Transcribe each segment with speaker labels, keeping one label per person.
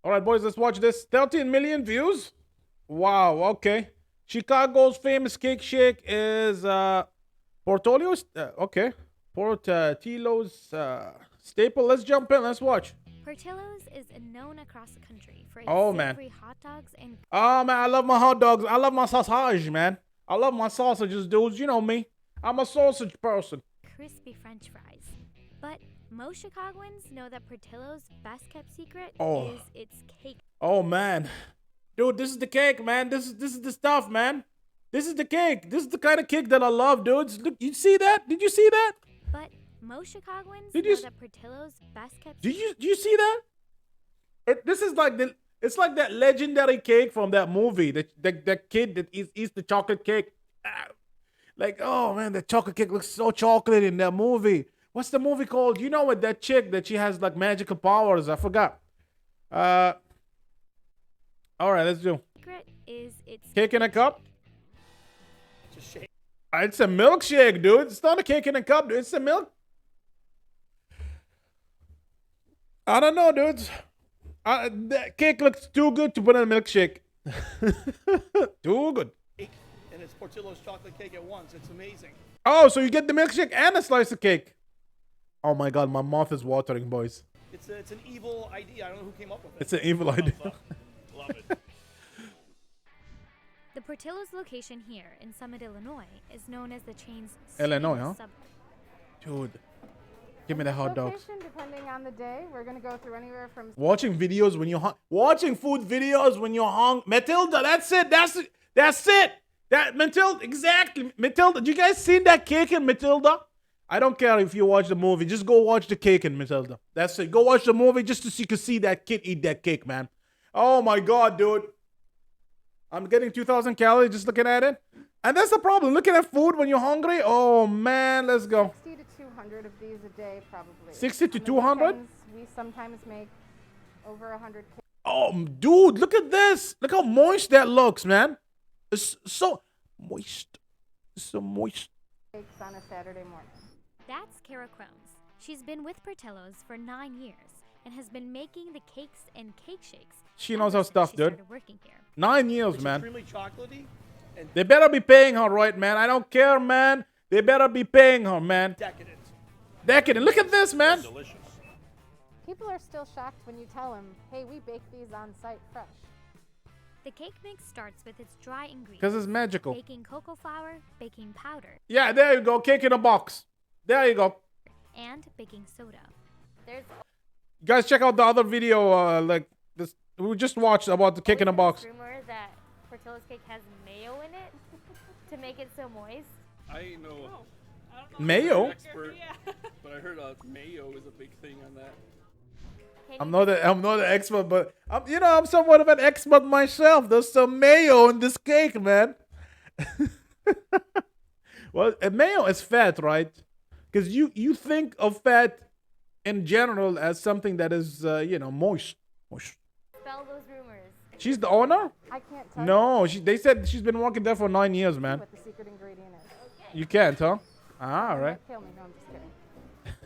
Speaker 1: All right, boys, let's watch this. 13 million views. Wow. Okay. Chicago's famous cake shake is Portolio's. Okay. Portillo's staple. Let's jump in. Let's watch.
Speaker 2: Portillo's is known across the country for its
Speaker 1: Oh man.
Speaker 2: savory hot dogs and
Speaker 1: Oh man, I love my hot dogs. I love my sausage, man. I love my sausages, dudes. You know me. I'm a sausage person.
Speaker 2: crispy French fries. But most Chicagoans know that Portillo's best kept secret
Speaker 1: Oh.
Speaker 2: is its cake.
Speaker 1: Oh man. Dude, this is the cake, man. This is the stuff, man. This is the cake. This is the kind of cake that I love, dudes. Look, you see that? Did you see that?
Speaker 2: But most Chicagoans
Speaker 1: Did
Speaker 2: know
Speaker 1: you s-
Speaker 2: that Portillo's best kept
Speaker 1: Do you see that? This is like the it's like that legendary cake from that movie. That kid that eats the chocolate cake. Ah, like, oh man, the chocolate cake looks so chocolate in that movie. What's the movie called? You know what, that chick that she has like magical powers. I forgot. Uh all right, let's do
Speaker 2: secret is its
Speaker 1: cake in a cup.
Speaker 3: It's a shake.
Speaker 1: It's a milkshake, dude. It's not a cake in a cup, dude. It's a milk. I don't know, dudes. That cake looks too good to put in a milkshake. Too good.
Speaker 3: And it's Portillo's chocolate cake at once. It's amazing.
Speaker 1: Oh, so you get the milkshake and a slice of cake. Oh my god, my mouth is watering, boys.
Speaker 3: It's an evil idea. I don't know who came up with it.
Speaker 1: It's an evil idea.
Speaker 3: Love it.
Speaker 2: The Portillo's location here in Summit, Illinois, is known as the chain's
Speaker 1: Illinois,
Speaker 2: sweetest
Speaker 1: huh?
Speaker 2: suburb.
Speaker 1: Dude, give me the hot dogs.
Speaker 4: Location, depending on the day, we're gonna go through anywhere from
Speaker 1: Watching videos when you're watching food videos when you're hungry. Matilda, that's it. That's it. That Matilda, exactly. Matilda, you guys seen that cake in Matilda? I don't care if you watch the movie. Just go watch the cake in Matilda. That's it. Go watch the movie just so you can see that kid eat that cake, man. Oh my god, dude. I'm getting 2,000 calories just looking at it. And that's the problem. Looking at food when you're hungry. Oh man, let's go.
Speaker 4: 60 to 200 of these a day, probably.
Speaker 1: 60 to
Speaker 4: On the
Speaker 1: 200?
Speaker 4: weekends, we sometimes make over 100
Speaker 1: Oh, dude, look at this. Look how moist that looks, man. It's so moist. It's so moist.
Speaker 4: cakes on a Saturday morning.
Speaker 2: That's Kara Crones. She's been with Portillo's for 9 years and has been making the cakes and cake shakes.
Speaker 1: She knows
Speaker 2: ever
Speaker 1: her
Speaker 2: since
Speaker 1: stuff,
Speaker 2: she
Speaker 1: dude.
Speaker 2: started working here.
Speaker 1: 9 years,
Speaker 3: It's
Speaker 1: man.
Speaker 3: extremely chocolatey and
Speaker 1: They better be paying her right, man. I don't care, man. They better be paying her, man.
Speaker 3: decadent.
Speaker 1: Decadent. Look at this, man.
Speaker 3: Delicious.
Speaker 4: People are still shocked when you tell them, hey, we bake these on site fresh.
Speaker 2: The cake mix starts with its dry ingredients.
Speaker 1: Because it's magical.
Speaker 2: Baking cocoa flour, baking powder,
Speaker 1: Yeah, there you go. Cake in a box. There you go.
Speaker 2: and baking soda. There's
Speaker 1: You guys check out the other video, like this. We just watched about the cake in a box.
Speaker 2: rumor that Portillo's cake has mayo in it to make it so moist.
Speaker 5: I know.
Speaker 1: Mayo?
Speaker 5: Expert, but I heard mayo is a big thing on that.
Speaker 1: I'm not an expert, but I'm somewhat of an expert myself. There's some mayo in this cake, man. Well, mayo is fat, right? Because you think of fat in general as something that is moist. Moist.
Speaker 2: Spell those rumors.
Speaker 1: She's the owner?
Speaker 4: I can't tell
Speaker 1: No, they said she's been working there for 9 years,
Speaker 4: you
Speaker 1: man.
Speaker 4: what the secret ingredient is.
Speaker 1: You can't, huh? Ah, all
Speaker 4: It
Speaker 1: right.
Speaker 4: might kill me. No, I'm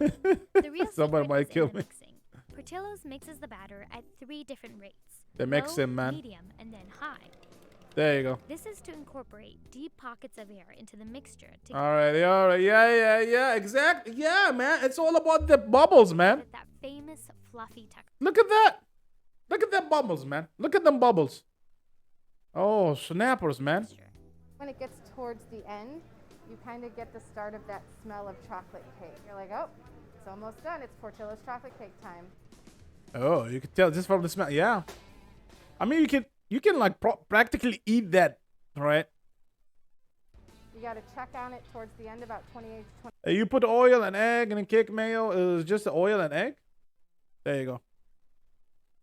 Speaker 4: just kidding.
Speaker 2: The real
Speaker 1: Somebody
Speaker 2: secret
Speaker 1: might
Speaker 2: is
Speaker 1: kill
Speaker 2: in the
Speaker 1: me.
Speaker 2: mixing. Portillo's mixes the batter at 3 different rates.
Speaker 1: They mix
Speaker 2: low,
Speaker 1: him, man.
Speaker 2: medium, and then high.
Speaker 1: There you go.
Speaker 2: This is to incorporate deep pockets of air into the mixture to
Speaker 1: All right. Yeah, exactly. Yeah, man. It's all about the bubbles, man.
Speaker 2: get that famous fluffy texture.
Speaker 1: Look at that. Look at that bubbles, man. Look at them bubbles. Oh, snappers, man.
Speaker 4: When it gets towards the end, you kind of get the start of that smell of chocolate cake. You're like, oh, it's almost done. It's Portillo's chocolate cake time.
Speaker 1: Oh, you can tell just from the smell. Yeah. I mean, you can like practically eat that, right?
Speaker 4: You got to check on it towards the end, about 28 to 20.
Speaker 1: You put oil and egg and cake mayo. It was just the oil and egg. There you go.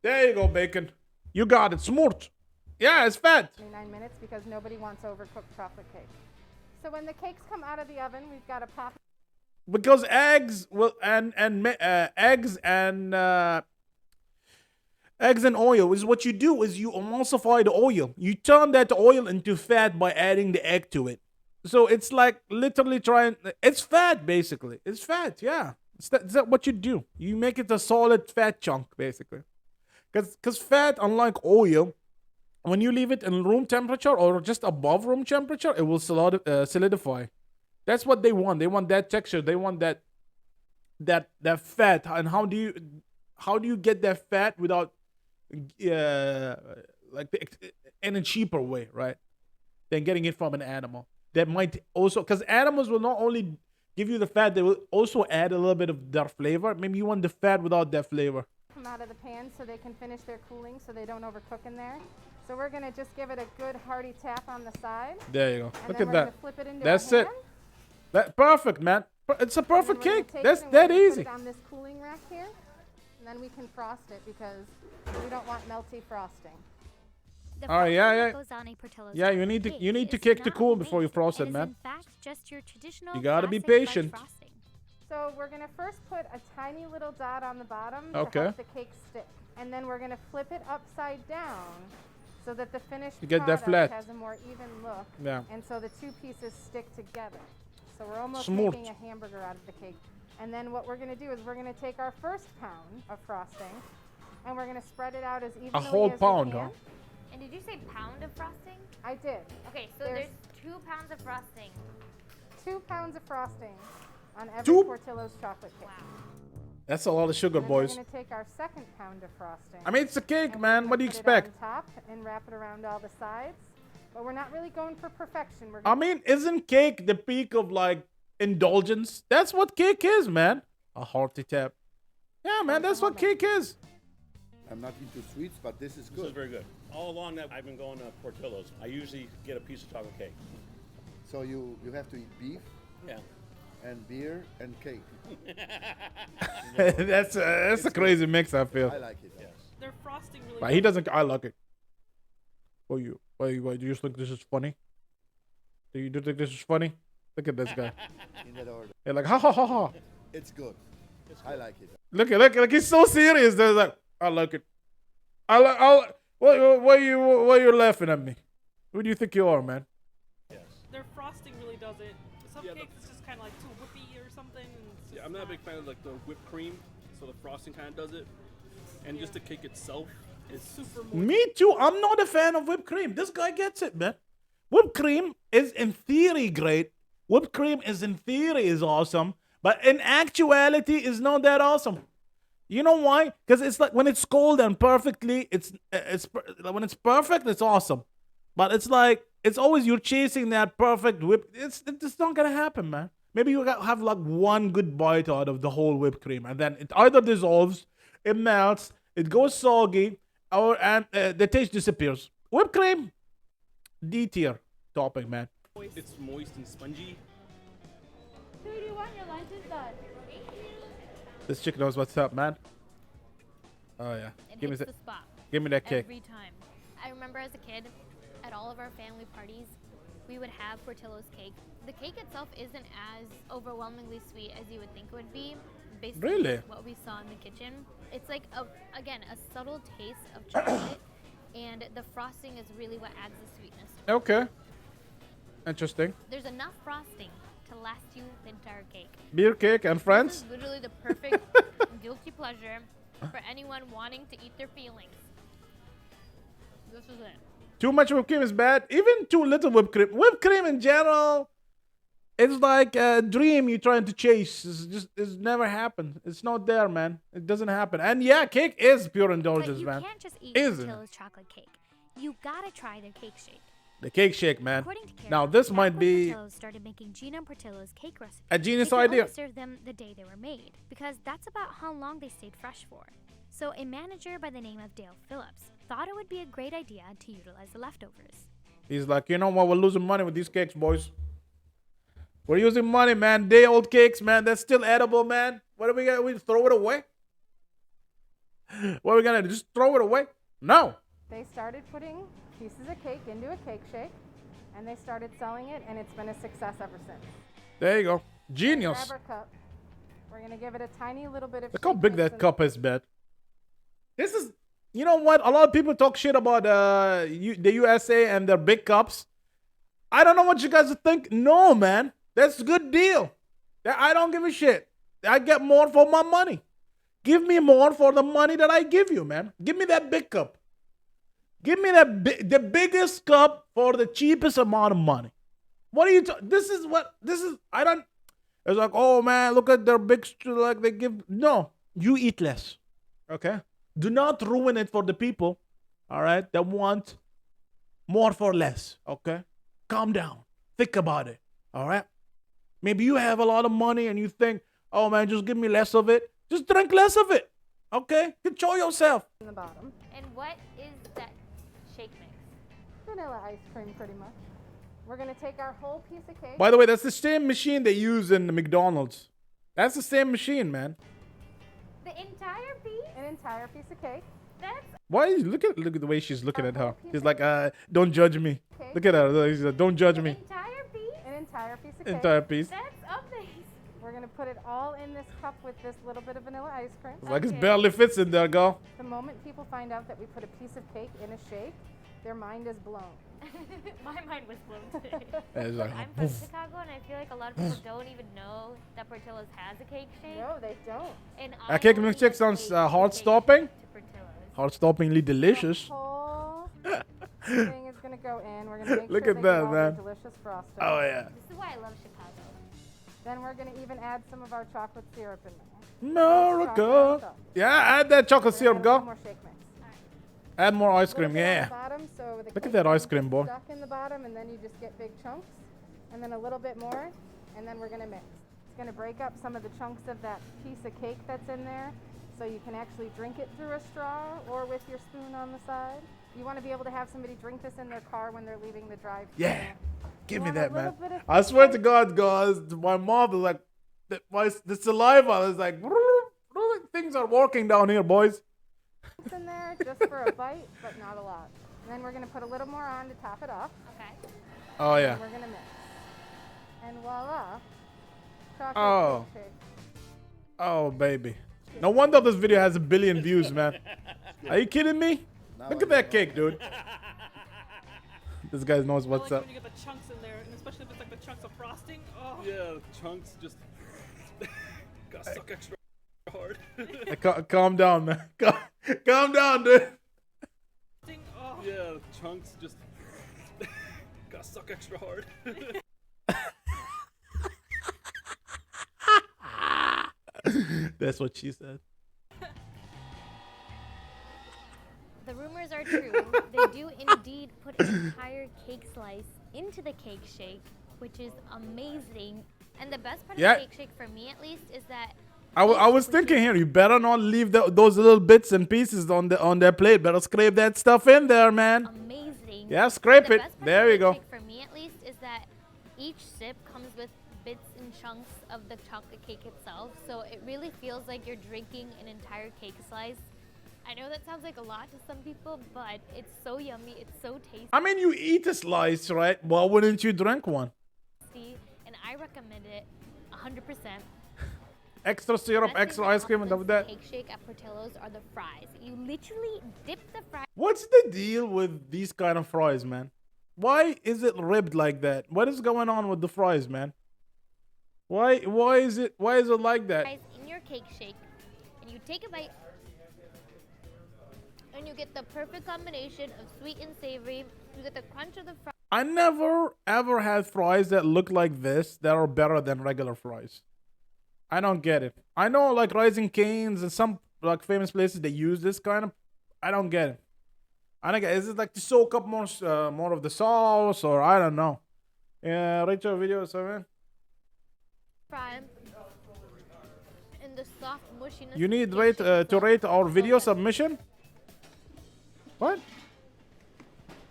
Speaker 1: There you go, bacon. You got it. Smooth. Yeah, it's fat.
Speaker 4: 29 minutes because nobody wants overcooked chocolate cake. So when the cakes come out of the oven, we've got to pop
Speaker 1: Because eggs will eggs and oil is what you do is you emulsify the oil. You turn that oil into fat by adding the egg to it. So it's like literally it's fat basically. It's fat, yeah. Is that what you do? You make it a solid fat chunk basically. Because fat, unlike oil, when you leave it in room temperature or just above room temperature, it will solidify. That's what they want. They want that texture. They want that fat. And how do you get that fat without in a cheaper way, right? Than getting it from an animal. That might also, because animals will not only give you the fat, they will also add a little bit of their flavor. Maybe you want the fat without that flavor.
Speaker 4: Come out of the pan so they can finish their cooling so they don't overcook in there. So we're gonna just give it a good hearty tap on the side.
Speaker 1: There you go.
Speaker 4: And
Speaker 1: Look
Speaker 4: then
Speaker 1: at
Speaker 4: we're
Speaker 1: that.
Speaker 4: gonna flip it into
Speaker 1: That's
Speaker 4: our
Speaker 1: it.
Speaker 4: hand.
Speaker 1: That perfect, man. It's a
Speaker 4: And then
Speaker 1: perfect
Speaker 4: we're gonna
Speaker 1: cake.
Speaker 4: take
Speaker 1: That's
Speaker 4: it and we're
Speaker 1: that
Speaker 4: gonna
Speaker 1: easy.
Speaker 4: Put it on this cooling rack here. And then we can frost it because we don't want melty frosting.
Speaker 2: The
Speaker 1: All right,
Speaker 2: frosting
Speaker 1: yeah,
Speaker 2: that
Speaker 1: yeah.
Speaker 2: goes on a Portillo's
Speaker 1: Yeah, you
Speaker 2: chocolate
Speaker 1: need to
Speaker 2: cake
Speaker 1: you need to
Speaker 2: is
Speaker 1: kick to
Speaker 2: not
Speaker 1: cool before you
Speaker 2: homemade.
Speaker 1: frost it,
Speaker 2: is
Speaker 1: man.
Speaker 2: in fact just your traditional
Speaker 1: You gotta be
Speaker 2: classic French
Speaker 1: patient.
Speaker 2: frosting.
Speaker 4: So we're gonna first put a tiny little dot on the bottom
Speaker 1: Okay.
Speaker 4: to help the cake stick. And then we're gonna flip it upside down so that the finished
Speaker 1: You get that
Speaker 4: product
Speaker 1: flat.
Speaker 4: has a more even look.
Speaker 1: Yeah.
Speaker 4: And so the two pieces stick together. So we're almost
Speaker 1: Smooth.
Speaker 4: making a hamburger out of the cake. And then what we're gonna do is we're gonna take our first pound of frosting and we're gonna spread it out as evenly
Speaker 1: whole
Speaker 4: as
Speaker 1: pound,
Speaker 4: we can.
Speaker 1: huh?
Speaker 2: And did you say pound of frosting?
Speaker 4: I did.
Speaker 2: Okay, so
Speaker 4: There's-
Speaker 2: there's 2 pounds of frosting.
Speaker 4: 2 pounds of frosting on every
Speaker 1: Two?
Speaker 4: Portillo's chocolate cake.
Speaker 2: Wow.
Speaker 1: That's a lot of sugar,
Speaker 4: And then we're
Speaker 1: boys.
Speaker 4: gonna take our second pound of frosting.
Speaker 1: I mean, it's a cake,
Speaker 4: and
Speaker 1: man.
Speaker 4: we're
Speaker 1: What do you
Speaker 4: gonna put it
Speaker 1: expect?
Speaker 4: on top and wrap it around all the sides. But we're not really going for perfection. We're
Speaker 1: I mean, isn't cake the peak of like indulgence? That's what cake is, man. A hearty tap. Yeah, man, that's what cake is.
Speaker 6: I'm not into sweets, but this is
Speaker 7: This
Speaker 6: good.
Speaker 7: is very good. All along that I've been going to Portillo's, I usually get a piece of chocolate cake.
Speaker 6: So you have to eat beef
Speaker 7: Yeah.
Speaker 6: and beer and cake.
Speaker 1: that's a crazy mix, I feel.
Speaker 6: I like it.
Speaker 7: Yes.
Speaker 5: Their frosting really.
Speaker 1: But he doesn't. I like it. What do you think this is funny? Do you think this is funny? Look at this guy.
Speaker 6: In that order.
Speaker 1: They're like, ha ha ha ha.
Speaker 6: It's good. I like it.
Speaker 1: Look, he's so serious. They're like, I like it. Why are you laughing at me? Who do you think you are, man?
Speaker 7: Yes.
Speaker 5: Their frosting really does it. Some
Speaker 7: Yeah,
Speaker 5: cakes it's just kind of like too whippy or something. And it's Yeah, just
Speaker 7: I'm not a big fan of like the whipped cream, so the frosting kind of does it. And just the cake itself is
Speaker 5: super moist.
Speaker 1: Me too. I'm not a fan of whipped cream. This guy gets it, man. Whipped cream is in theory great. Whipped cream is in theory is awesome, but in actuality is not that awesome. You know why? Because it's like when it's cold and perfectly, when it's perfect, it's awesome. But it's like it's always you're chasing that perfect whip. It's not gonna happen, man. Maybe you have like one good bite out of the whole whipped cream, and then it either dissolves, it melts, it goes soggy, and the taste disappears. Whipped cream, D tier topping, man.
Speaker 5: It's moist and spongy.
Speaker 4: Sweetie, you want your lunch is done.
Speaker 1: This chick knows what's up, man. Oh yeah,
Speaker 2: It
Speaker 1: give me
Speaker 2: hits
Speaker 1: that.
Speaker 2: the spot
Speaker 1: Give me that cake.
Speaker 2: every time. I remember as a kid, at all of our family parties, we would have Portillo's cake. The cake itself isn't as overwhelmingly sweet as you would think it would be, based
Speaker 1: Really?
Speaker 2: on what we saw in the kitchen. It's like a subtle taste of chocolate, and the frosting is really what adds the sweetness.
Speaker 1: Okay, interesting.
Speaker 2: There's enough frosting to last you the entire cake.
Speaker 1: Beer cake and
Speaker 2: This
Speaker 1: friends.
Speaker 2: is literally the perfect guilty pleasure for anyone wanting to eat their feelings. This is it.
Speaker 1: Too much whipped cream is bad. Even too little whipped cream. Whipped cream in general, it's like a dream you're trying to chase. It's never happened. It's not there, man. It doesn't happen. And yeah, cake is pure
Speaker 2: But
Speaker 1: indulgence,
Speaker 2: you
Speaker 1: man.
Speaker 2: can't just eat
Speaker 1: Isn't it?
Speaker 2: Portillo's chocolate cake. You gotta try their cake shake.
Speaker 1: The cake shake, man.
Speaker 2: According to Kara,
Speaker 1: Now this
Speaker 2: back
Speaker 1: might
Speaker 2: when
Speaker 1: be
Speaker 2: Portillo's started making Gina Portillo's cake recipes.
Speaker 1: a genius
Speaker 2: they could
Speaker 1: idea.
Speaker 2: only serve them the day they were made, because that's about how long they stayed fresh for. So a manager by the name of Dale Phillips thought it would be a great idea to utilize the leftovers.
Speaker 1: He's like, you know what? We're losing money with these cakes, boys. We're using money, man. Day old cakes, man. That's still edible, man. What are we gonna? We throw it away? What are we gonna do? Just throw it away? No.
Speaker 4: They started putting pieces of cake into a cake shake, and they started selling it, and it's been a success ever since.
Speaker 1: There you go. Genius.
Speaker 4: Grab our cup. We're gonna give it a tiny little bit of.
Speaker 1: Look how big
Speaker 4: shakiness
Speaker 1: that
Speaker 4: in-
Speaker 1: cup is, man. This is, you know what? A lot of people talk shit about the USA and their big cups. I don't know what you guys think. No, man. That's a good deal. I don't give a shit. I get more for my money. Give me more for the money that I give you, man. Give me that big cup. Give me the biggest cup for the cheapest amount of money. What are you talking? I don't. It's like, oh man, look at their big, like they give. No, you eat less. Okay? Do not ruin it for the people, all right, that want more for less. Okay? Calm down. Think about it. All right? Maybe you have a lot of money and you think, oh man, just give me less of it. Just drink less of it. Okay? Control yourself.
Speaker 4: In the bottom.
Speaker 2: And what is that shake mix?
Speaker 4: Vanilla ice cream, pretty much. We're gonna take our whole piece of cake.
Speaker 1: By the way, that's the same machine they use in the McDonald's. That's the same machine, man.
Speaker 2: The entire piece?
Speaker 4: An entire piece of cake.
Speaker 2: That's
Speaker 1: Why? Look at the way she's looking at her. She's like, don't judge me.
Speaker 4: Okay.
Speaker 1: Look at her. She's like, don't judge me.
Speaker 2: entire piece?
Speaker 4: An entire piece of cake.
Speaker 1: Entire piece.
Speaker 2: That's amazing.
Speaker 4: We're gonna put it all in this cup with this little bit of vanilla ice cream.
Speaker 1: It's like it barely fits in there, girl.
Speaker 4: The moment people find out that we put a piece of cake in a shake, their mind is blown.
Speaker 2: My mind was blown today.
Speaker 1: And it's like,
Speaker 2: I'm from Chicago, and I feel like a lot of people don't even know that Portillo's has a cake shake.
Speaker 4: No, they don't.
Speaker 2: And
Speaker 1: a cake
Speaker 2: only
Speaker 1: milkshake
Speaker 2: just
Speaker 1: sounds
Speaker 2: ate
Speaker 1: heart-stopping.
Speaker 2: to Portillo's.
Speaker 1: Heart-stoppingly delicious.
Speaker 4: Whole thing is gonna go in. We're gonna make
Speaker 1: Look
Speaker 4: sure
Speaker 1: at
Speaker 4: they
Speaker 1: that,
Speaker 4: get all
Speaker 1: man.
Speaker 4: the delicious frosting.
Speaker 1: Oh yeah.
Speaker 2: This is why I love Chicago.
Speaker 4: Then we're gonna even add some of our chocolate syrup in there.
Speaker 1: America. Yeah, add that chocolate syrup,
Speaker 4: Add
Speaker 1: girl.
Speaker 4: some more shake mix.
Speaker 1: Add more ice
Speaker 4: Little
Speaker 1: cream,
Speaker 4: bit on
Speaker 1: yeah.
Speaker 4: the bottom, so the
Speaker 1: Look at
Speaker 4: cake
Speaker 1: that ice
Speaker 4: doesn't
Speaker 1: cream,
Speaker 4: get
Speaker 1: boy.
Speaker 4: Stuck in the bottom, and then you just get big chunks, and then a little bit more, and then we're gonna mix. It's gonna break up some of the chunks of that piece of cake that's in there, so you can actually drink it through a straw or with your spoon on the side. You want to be able to have somebody drink this in their car when they're leaving the drive-thru.
Speaker 1: Yeah. Give me
Speaker 4: want a
Speaker 1: that,
Speaker 4: little
Speaker 1: man.
Speaker 4: bit of
Speaker 1: I swear to
Speaker 4: cake?
Speaker 1: God, guys, my mouth is like, the saliva is like, things are working down here, boys.
Speaker 4: It's in there just for a bite, but not a lot. And then we're gonna put a little more on to top it off.
Speaker 2: Okay.
Speaker 1: Oh yeah.
Speaker 4: And we're gonna mix. And voila, chocolate
Speaker 1: Oh.
Speaker 4: cake shake.
Speaker 1: Oh baby. No wonder this video has 1 billion views, man. Are you kidding me? Look at that cake, dude. This guy knows what's
Speaker 5: I like
Speaker 1: up.
Speaker 5: when you get the chunks in there, and especially if it's like the chunks of frosting. Oh. Yeah, chunks just gotta suck extra hard.
Speaker 1: Calm down, man. Calm down, dude.
Speaker 5: Oh. Yeah, chunks just gotta suck extra hard.
Speaker 1: That's what she said.
Speaker 2: The rumors are true. They do indeed put an entire cake slice into the cake shake, which is amazing. And the best part
Speaker 1: Yeah.
Speaker 2: of the cake shake, for me at least, is that
Speaker 1: I was thinking here, you better not leave those little bits and pieces on their plate. Better scrape that stuff in there, man.
Speaker 2: amazing.
Speaker 1: Yeah, scrape
Speaker 2: The
Speaker 1: it.
Speaker 2: best part
Speaker 1: There
Speaker 2: of
Speaker 1: you
Speaker 2: cake
Speaker 1: go.
Speaker 2: shake, for me at least, is that each sip comes with bits and chunks of the chocolate cake itself. So it really feels like you're drinking an entire cake slice. I know that sounds like a lot to some people, but it's so yummy. It's so tasty.
Speaker 1: I mean, you eat a slice, right? Why wouldn't you drink one?
Speaker 2: And I recommend it 100%.
Speaker 1: Extra syrup,
Speaker 2: Best thing
Speaker 1: extra
Speaker 2: that
Speaker 1: ice cream, and
Speaker 2: compliments
Speaker 1: that.
Speaker 2: the cake shake at Portillo's are the fries. You literally dip the fries.
Speaker 1: What's the deal with these kind of fries, man? Why is it ribbed like that? What is going on with the fries, man? Why is it like that?
Speaker 2: In your cake shake, and you take a bite, and you get the perfect combination of sweet and savory. You get the crunch of the fries.
Speaker 1: I never ever had fries that look like this that are better than regular fries. I don't get it. I know like Rising Cane's and some like famous places they use this kind of. I don't get it. I don't get. Is it like to soak up more of the sauce or I don't know? Yeah, rate your video, man.
Speaker 2: Fry and the soft mushiness.
Speaker 1: You
Speaker 2: of the
Speaker 1: need
Speaker 2: cake
Speaker 1: rate
Speaker 2: shake
Speaker 1: to
Speaker 2: itself.
Speaker 1: rate our
Speaker 2: So
Speaker 1: video
Speaker 2: good.
Speaker 1: submission. What?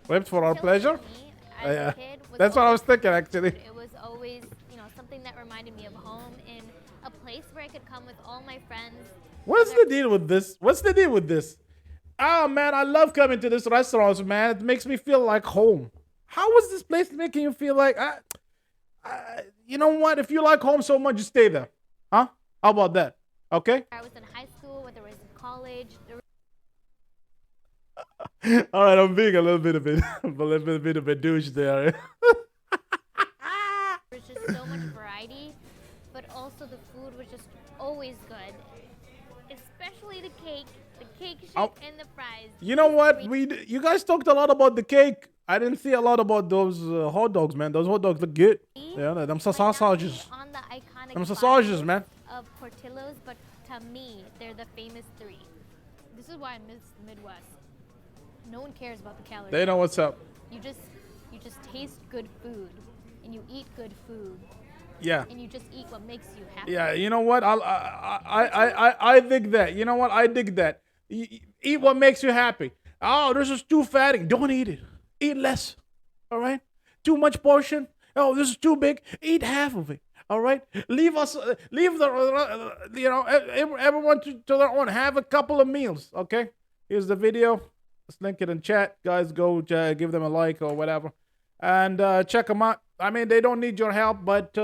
Speaker 1: Ripped for our
Speaker 2: So
Speaker 1: pleasure?
Speaker 2: for me, as
Speaker 1: Yeah.
Speaker 2: a kid, was
Speaker 1: That's what I was
Speaker 2: always
Speaker 1: thinking actually.
Speaker 2: It was always, something that reminded me of home and a place where I could come with all my friends.
Speaker 1: What's the deal with this? What's the deal with this? Oh man, I love coming to this restaurant, man. It makes me feel like home. How is this place making you feel like? You know what? If you like home so much, you stay there, huh? How about that? Okay.
Speaker 2: I was in high school, whether it was in college. There
Speaker 1: All right, I'm being a little bit of a douche there.
Speaker 2: was just so much variety, but also the food was just always good. cake shit,
Speaker 1: Oh.
Speaker 2: and the fries.
Speaker 1: You know what?
Speaker 2: Wait.
Speaker 1: You guys talked a lot about the cake. I didn't see a lot about those hot dogs, man. Those hot dogs look good. Yeah, them
Speaker 2: Might not
Speaker 1: sausages.
Speaker 2: be on the iconic
Speaker 1: Them sausages,
Speaker 2: bio
Speaker 1: man.
Speaker 2: of Portillo's, but to me, they're the famous three. This is why I miss the Midwest. No one cares about the calories.
Speaker 1: They know what's up.
Speaker 2: You just taste good food, and you eat good food,
Speaker 1: Yeah.
Speaker 2: and you just eat what makes you happy.
Speaker 1: Yeah, you know what? I dig that. You know what? I dig that. Eat what makes you happy. Oh, this is too fatty. Don't eat it. Eat less. All right? Too much portion. Oh, this is too big. Eat half of it. All right? Leave everyone to their own. Have a couple of meals. Okay? Here's the video. Let's link it in chat. Guys, go give them a like or whatever. And check them out. I mean, they don't need your help, but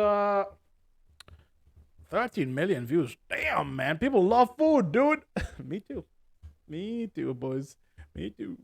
Speaker 1: 13 million views. Damn, man. People love food, dude. Me too. Me too, boys. Me too.